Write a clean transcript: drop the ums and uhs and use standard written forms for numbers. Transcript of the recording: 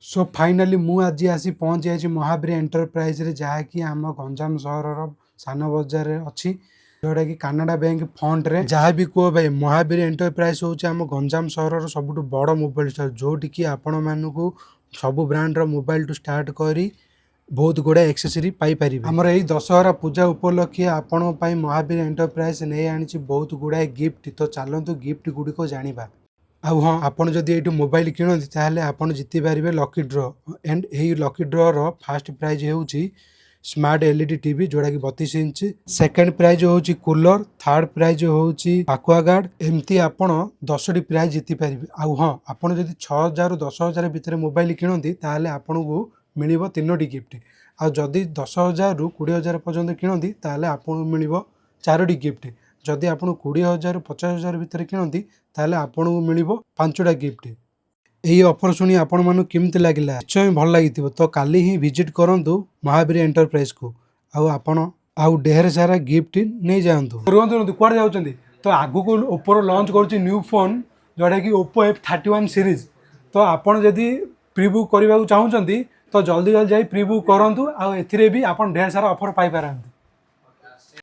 सो finally मु आज आसी पहुँच जाइए महावीर एंटरप्राइज रे जहाँकि आम गंजाम सहर सान बजार अच्छी जोटा कि कानाडा बैंक फ्रंट रे जहाँ भी कह भाई महावीर एंटरप्राइज हूँ आम गंजाम सहर सबुठ बड़ मोबाइल स्टोर जोटि कि आपण मानू सब ब्रांड मोबाइल टू स्टार्ट करी बहुत गुड़ा एक्सेसरी पाइपर आमर यही दशहरा पूजा उपलक्षे आपण महावीर एंटरप्राइज नहीं आनी बहुत गुड़ाए गिफ्ट तो चलतु गिफ्ट गुड़िक जाना आउ हाँ आपड़ जदि ये मोबाइल किणती ताहले आपड़ जीति पारे लकी ड्र एंड यही लकी ड्र फास्ट प्राइज होउची स्मार्ट एलईडी टीवी जोड़ा कि 32 इंच सेकंड प्राइज होउची कूलर थर्ड प्राइज होउची एक्वागार्ड एमती आपण 10टी प्राइज जीति पारे आउ हाँ आपड़ जदि 6000 ରୁ 10000 भितर मोबाइल किणती ताहले आपन को मिलिबो 3टी गिफ्ट आ जदि 10,000 ରୁ 20,000 पर्यंत किणती ताहले आपन मिलिबो 4टी गिफ्ट जदि आप 20,000 ରୁ 50,000 भितर किणती ताहले आपन को मिलिबो 5टा गिफ्ट यही ऑफर शुणी आपण मानु केमती लागिला निश्चय भल लगी तो काली ही विजिट करंतु महावीर एंटरप्राइज को आपण आउ ढेर सारा गिफ्ट नहीं जातु रुहतु कुआड़े जाउछंती तो आगु को ओप्पो लॉन्च करुच्ची न्यू फोन जोटा कि ओप्पो F31 सीरीज तो आपण जदि प्री बुक करने को चाहूँगी तो जल्दी जल्दी जाई प्री बुक करंतु आ एथिरे भी आपण ढेर सारा ऑफर पाई पारंती।